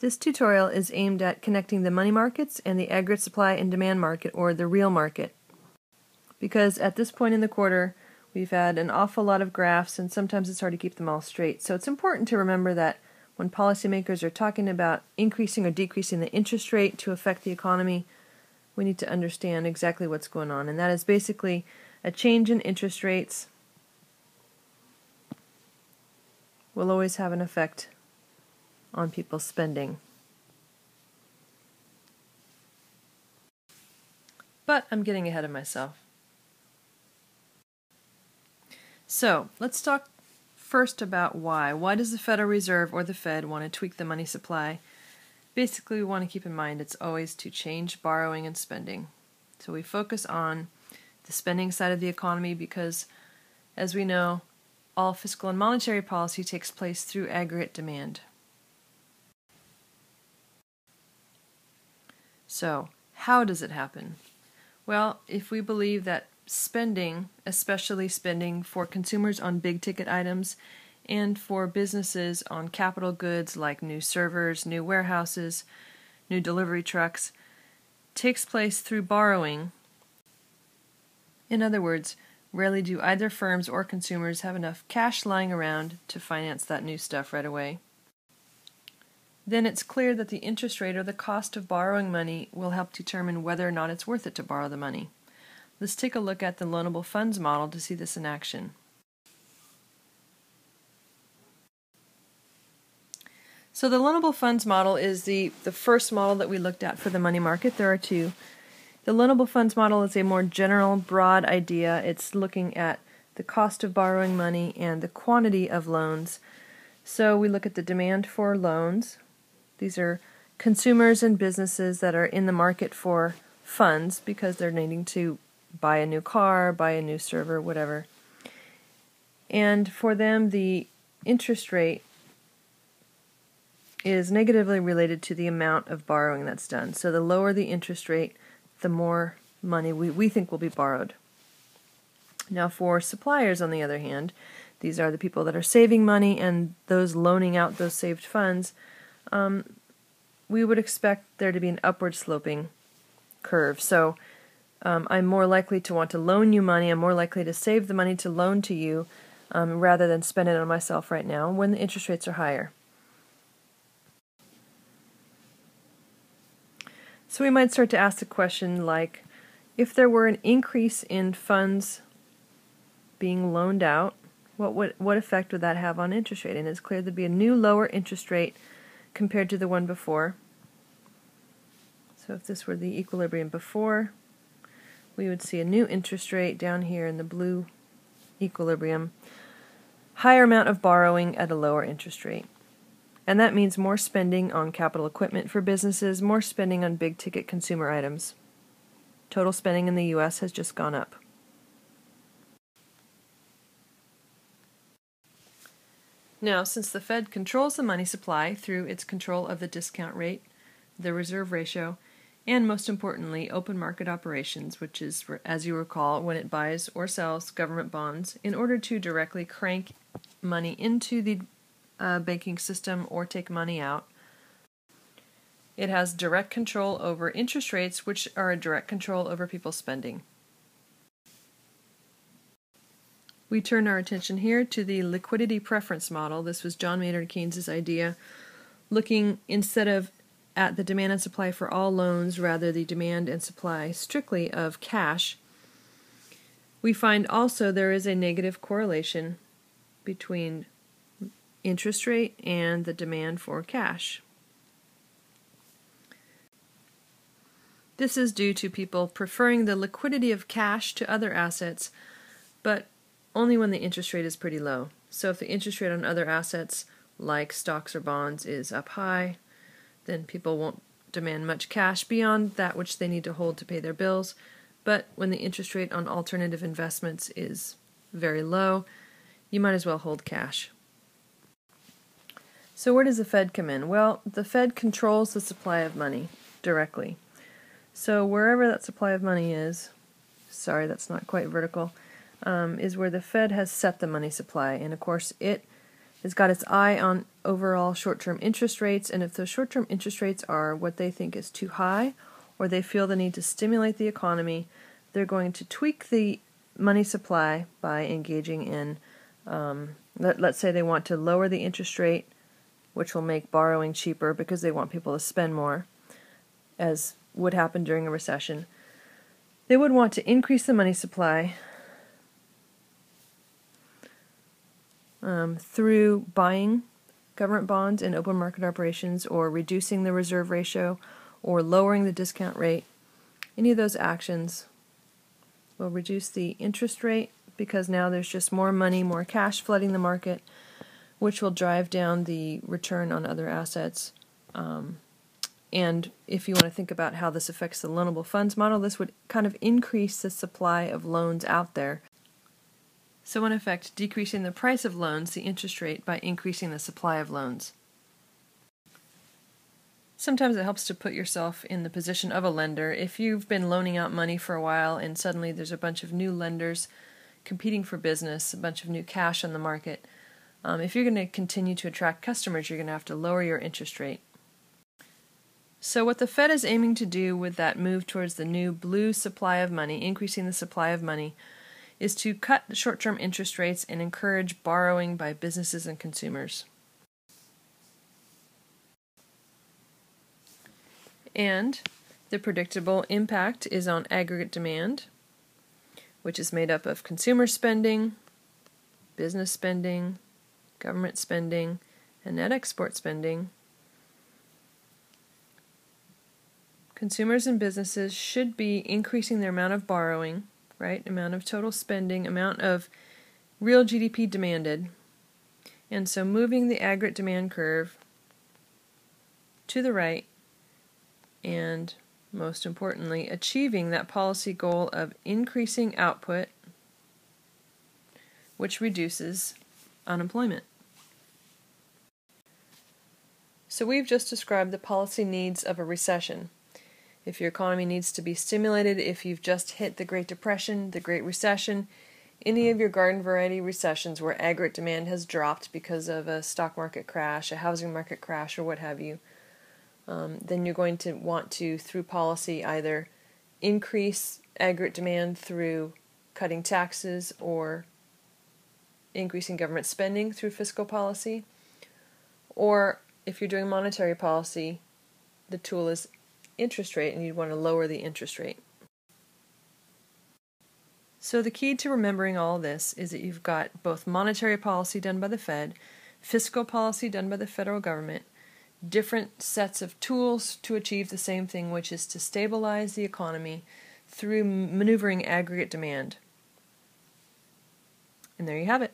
This tutorial is aimed at connecting the money markets and the aggregate supply and demand market, or the real market. Because at this point in the quarter, we've had an awful lot of graphs and sometimes it's hard to keep them all straight. So it's important to remember that when policymakers are talking about increasing or decreasing the interest rate to affect the economy, we need to understand exactly what's going on. And that is basically a change in interest rates will always have an effect on people's spending. But I'm getting ahead of myself. So let's talk first about why. Why does the Federal Reserve or the Fed want to tweak the money supply? Basically, we want to keep in mind it's always to change borrowing and spending. So we focus on the spending side of the economy because, as we know, all fiscal and monetary policy takes place through aggregate demand. So, how does it happen? Well, if we believe that spending, especially spending for consumers on big-ticket items and for businesses on capital goods like new servers, new warehouses, new delivery trucks, takes place through borrowing. In other words, rarely do either firms or consumers have enough cash lying around to finance that new stuff right away. Then it's clear that the interest rate or the cost of borrowing money will help determine whether or not it's worth it to borrow the money. Let's take a look at the loanable funds model to see this in action. So the loanable funds model is the first model that we looked at for the money market. There are two. The loanable funds model is a more general, broad idea. It's looking at the cost of borrowing money and the quantity of loans. So we look at the demand for loans. These are consumers and businesses that are in the market for funds because they're needing to buy a new car, buy a new server, whatever. And for them, the interest rate is negatively related to the amount of borrowing that's done. So the lower the interest rate, the more money we think will be borrowed. Now for suppliers, on the other hand, these are the people that are saving money and those loaning out those saved funds, we would expect there to be an upward sloping curve. So I'm more likely to want to loan you money, I'm more likely to save the money to loan to you rather than spend it on myself right now when the interest rates are higher. So we might start to ask a question like, if there were an increase in funds being loaned out, what effect would that have on interest rate? And it's clear there'd be a new lower interest rate compared to the one before. So if this were the equilibrium before, we would see a new interest rate down here in the blue equilibrium, higher amount of borrowing at a lower interest rate. And that means more spending on capital equipment for businesses, more spending on big-ticket consumer items. Total spending in the U.S. has just gone up. Now, since the Fed controls the money supply through its control of the discount rate, the reserve ratio, and most importantly, open market operations, which is, as you recall, when it buys or sells government bonds in order to directly crank money into the banking system or take money out. It has direct control over interest rates, which are a direct control over people's spending. We turn our attention here to the liquidity preference model. This was John Maynard Keynes' idea, looking instead of at the demand and supply for all loans, rather the demand and supply strictly of cash. We find also there is a negative correlation between interest rate and the demand for cash. This is due to people preferring the liquidity of cash to other assets, but only when the interest rate is pretty low. So if the interest rate on other assets, like stocks or bonds, is up high, then people won't demand much cash beyond that which they need to hold to pay their bills. But when the interest rate on alternative investments is very low, you might as well hold cash. So where does the Fed come in? Well, the Fed controls the supply of money directly. So wherever that supply of money is, sorry, that's not quite vertical, is where the Fed has set the money supply. And of course, it has got its eye on overall short-term interest rates, and if those short-term interest rates are what they think is too high, or they feel the need to stimulate the economy, they're going to tweak the money supply by engaging in, let's say they want to lower the interest rate, which will make borrowing cheaper because they want people to spend more, as would happen during a recession. They would want to increase the money supply through buying government bonds in open market operations, or reducing the reserve ratio, or lowering the discount rate. Any of those actions will reduce the interest rate because now there's just more money, more cash flooding the market, which will drive down the return on other assets. And if you want to think about how this affects the loanable funds model, this would kind of increase the supply of loans out there. So in effect, decreasing the price of loans, the interest rate, by increasing the supply of loans. Sometimes it helps to put yourself in the position of a lender. If you've been loaning out money for a while and suddenly there's a bunch of new lenders competing for business, a bunch of new cash on the market, if you're going to continue to attract customers, you're going to have to lower your interest rate. So what the Fed is aiming to do with that move towards the new blue supply of money, increasing the supply of money, is to cut the short-term interest rates and encourage borrowing by businesses and consumers. And the predictable impact is on aggregate demand, which is made up of consumer spending, business spending, government spending, and net export spending. Consumers and businesses should be increasing their amount of borrowing, right? Amount of total spending, amount of real GDP demanded. And so moving the aggregate demand curve to the right, and most importantly, achieving that policy goal of increasing output, which reduces unemployment. So we've just described the policy needs of a recession. If your economy needs to be stimulated, if you've just hit the Great Depression, the Great Recession, any of your garden variety recessions where aggregate demand has dropped because of a stock market crash, a housing market crash, or what have you, then you're going to want to, through policy, either increase aggregate demand through cutting taxes or increasing government spending through fiscal policy, or if you're doing monetary policy, the tool is interest rate, and you'd want to lower the interest rate. So the key to remembering all this is that you've got both monetary policy done by the Fed, fiscal policy done by the federal government, different sets of tools to achieve the same thing, which is to stabilize the economy through maneuvering aggregate demand. And there you have it.